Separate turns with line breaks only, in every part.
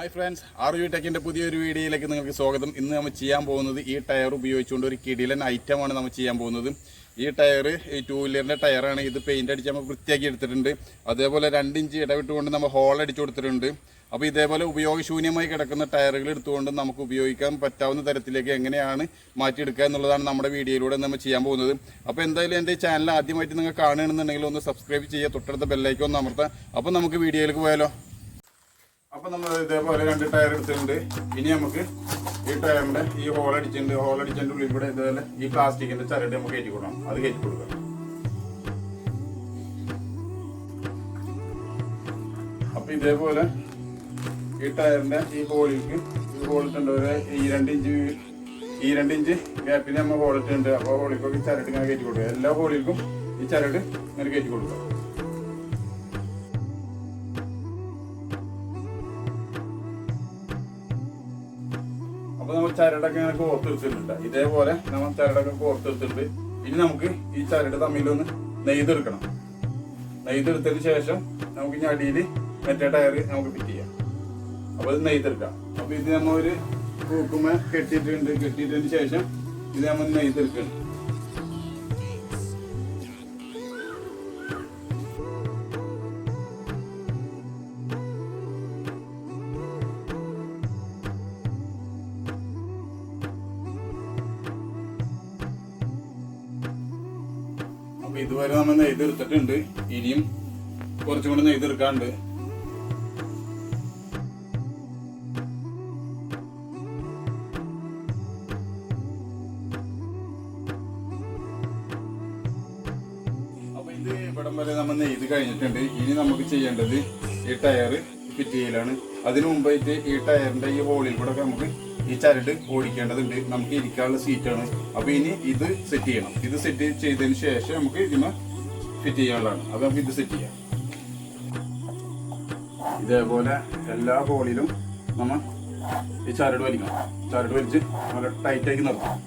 Hi friends, RV ടെക്കിൻ്റെ പുതിയൊരു വീഡിയോയിലേക്ക് നിങ്ങൾക്ക് സ്വാഗതം. ഇന്ന് നമ്മൾ ചെയ്യാൻ പോകുന്നത് ഈ ടയർ ഉപയോഗിച്ചുകൊണ്ട് ഒരു കിടിലൻ ഐറ്റമാണ് നമ്മൾ ചെയ്യാൻ പോകുന്നത്. ഈ ടയർ ഈ 2 വീലറിൻ്റെ ടയറാണ്. ഇത് പെയിൻ്റ് അടിച്ച് നമ്മൾ വൃത്തിയാക്കി എടുത്തിട്ടുണ്ട്. അതേപോലെ 2 ഇഞ്ച് ഇടവിട്ടുകൊണ്ട് നമ്മൾ ഹോൾ അടിച്ചു കൊടുത്തിട്ടുണ്ട്. അപ്പോൾ ഇതേപോലെ ഉപയോഗശൂന്യമായി കിടക്കുന്ന ടയറുകൾ എടുത്തുകൊണ്ട് നമുക്ക് ഉപയോഗിക്കാൻ പറ്റാവുന്ന തരത്തിലേക്ക് എങ്ങനെയാണ് മാറ്റിയെടുക്കുക എന്നുള്ളതാണ് നമ്മുടെ വീഡിയോയിലൂടെ നമ്മൾ ചെയ്യാൻ പോകുന്നത്. അപ്പോൾ എന്തായാലും എൻ്റെ ചാനൽ ആദ്യമായിട്ട് നിങ്ങൾ കാണുകയാണെന്നുണ്ടെങ്കിൽ ഒന്ന് സബ്സ്ക്രൈബ് ചെയ്യുക, തൊട്ടടുത്ത ബെല്ലൈക്കൺ ഒന്ന് അമർത്താം. അപ്പോൾ നമുക്ക് വീഡിയോയിലേക്ക് പോയാലോ. അപ്പോൾ നമ്മൾ ഇതേപോലെ 2 ടയർ എടുത്തിട്ടുണ്ട്. ഇനി നമുക്ക് ഈ ടയറിൻ്റെ ഈ ഹോൾ അടിച്ചതിൻ്റെ ഉള്ളിൽ കൂടെ ഇതേപോലെ ഈ പ്ലാസ്റ്റിക്കിൻ്റെ ചരട് നമുക്ക് കയറ്റി കൊടുക്കണം. അത് കയറ്റി കൊടുക്കുക. അപ്പോൾ ഇതേപോലെ ഈ ടയറിൻ്റെ ഈ ഹോളിലേക്ക് ഹോളിട്ടുണ്ട്. ഈ 2 ഇഞ്ച് ഗ്യാപ്പിന് നമ്മൾ ഹോളിട്ടുണ്ട്. അപ്പോൾ ഹോളിലേക്ക് ചരട് ഇങ്ങനെ കയറ്റി കൊടുക്കുക. എല്ലാ ഹോളിലേക്കും ഈ ചരട് ഇങ്ങനെ കയറ്റി കൊടുക്കുക. അപ്പോൾ നമ്മൾ ചരടൊക്കെ ഇങ്ങനെ കോർത്തെടുത്തിട്ടുണ്ട്. ഇതേപോലെ നമ്മൾ ചരടൊക്കെ കോർത്തെടുത്തിട്ടുണ്ട്. ഇനി നമുക്ക് ഈ ചരട് തമ്മിലൊന്ന് നെയ്തെടുക്കണം. നെയ്തെടുത്തതിന് ശേഷം നമുക്ക് ഇനി അടിയിൽ മറ്റേ ടയർ നമുക്ക് ഫിറ്റ് ചെയ്യാം. അപ്പോൾ ഇത് നെയ്തെടുക്കാം. അപ്പോൾ ഇത് നമ്മൾ ഒരു കൂക്കുമ കെട്ടിയിട്ടതിന് ശേഷം ഇത് നമ്മൾ നെയ്തെടുക്കണം. അപ്പോൾ ഇതുവരെ നമ്മൾ നെയ്തെടുത്തിട്ടുണ്ട്. ഇനിയും കുറച്ചും കൂടി നെയ്തെടുക്കാണ്ട്. അപ്പോൾ ഇത് ഇവിടം വരെ നമ്മൾ നെയ്ത് കഴിഞ്ഞിട്ടുണ്ട്. ഇനി നമുക്ക് ചെയ്യേണ്ടത് ഈ ടയർ ഫിറ്റ് ചെയ്യലാണ്. അതിനു മുമ്പായിട്ട് ഈ ടയറിന്റെ ഈ ഹോളിൽ കൂടെ നമുക്ക് ഈ ചരട് ഓടിക്കേണ്ടതുണ്ട്. നമുക്ക് ഇരിക്കാനുള്ള സീറ്റാണ്. അപ്പോൾ ഇനി ഇത് സെറ്റ് ചെയ്യണം. ഇത് സെറ്റ് ചെയ്തതിന് ശേഷം നമുക്ക് ഇതിന് ഫിറ്റ് ചെയ്യാനുള്ളതാണ്. അത് നമുക്ക് ഇത് സെറ്റ് ചെയ്യാം. ഇതേപോലെ എല്ലാ ഹോളിലും നമ്മൾ ഈ ചരട് വലിക്കണം. ചരട് വലിച്ച് നല്ല ടൈറ്റാക്കി നിർത്തണം.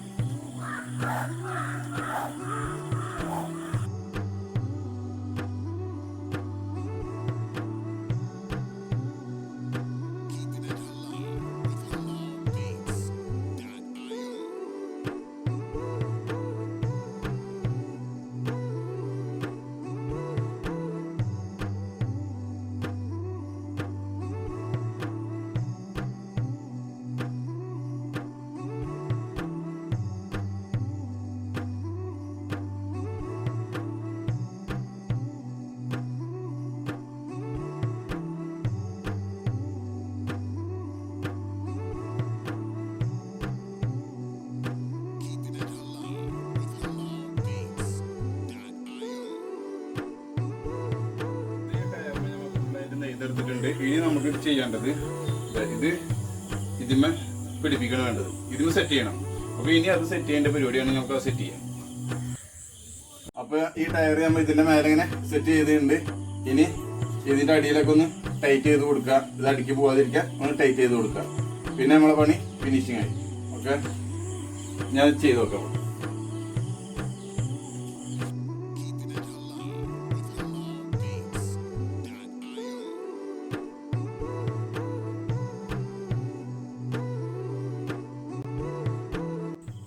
എടുത്തിട്ടുണ്ട്. ഇനി നമുക്ക് ചെയ്യേണ്ടത് ഇതിന്മേ പിടിപ്പിക്കണം വേണ്ടത്. ഇതിന് സെറ്റ് ചെയ്യണം. അപ്പോൾ ഇനി അത് സെറ്റ് ചെയ്യേണ്ട പരിപാടിയാണ്. നമുക്ക് അത് സെറ്റ് ചെയ്യാം. അപ്പോൾ ഈ ടയർ നമ്മൾ ഇതിന്റെ മേലെ ഇങ്ങനെ സെറ്റ് ചെയ്തിട്ടുണ്ട്. ഇനി ഇതിന്റെ അടിയിലൊക്കെ ഒന്ന് ടൈറ്റ് ചെയ്ത് കൊടുക്കുക. ഇത് അടിക്ക് പോകാതിരിക്കുക, ഒന്ന് ടൈറ്റ് ചെയ്ത് കൊടുക്കുക. പിന്നെ നമ്മളെ പണി ഫിനിഷിങ് ആയി. ഓക്കെ, ഞാൻ ചെയ്ത് നോക്കാം.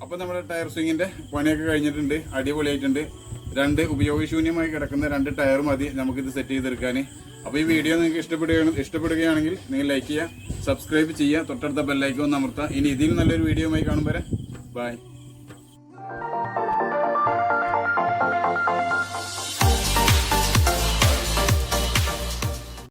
അപ്പോൾ നമ്മുടെ ടയർ സ്വിങ്ങിൻ്റെ പണിയൊക്കെ കഴിഞ്ഞിട്ടുണ്ട്. അടിപൊളിയായിട്ടുണ്ട്. 2 ഉപയോഗശൂന്യമായി കിടക്കുന്ന 2 ടയർ മതി നമുക്കിത് സെറ്റ് ചെയ്തെടുക്കാൻ. അപ്പോൾ ഈ വീഡിയോ നിങ്ങൾക്ക് ഇഷ്ടപ്പെടുകയാണെങ്കിൽ നിങ്ങൾ ലൈക്ക് ചെയ്യുക, സബ്സ്ക്രൈബ് ചെയ്യുക, തൊട്ടടുത്ത ബെല്ലൈക്കൺ ഒന്ന് അമർത്തുക. ഇനി ഇതിൽ നല്ലൊരു വീഡിയോയുമായി കാണും വരെ ബൈ.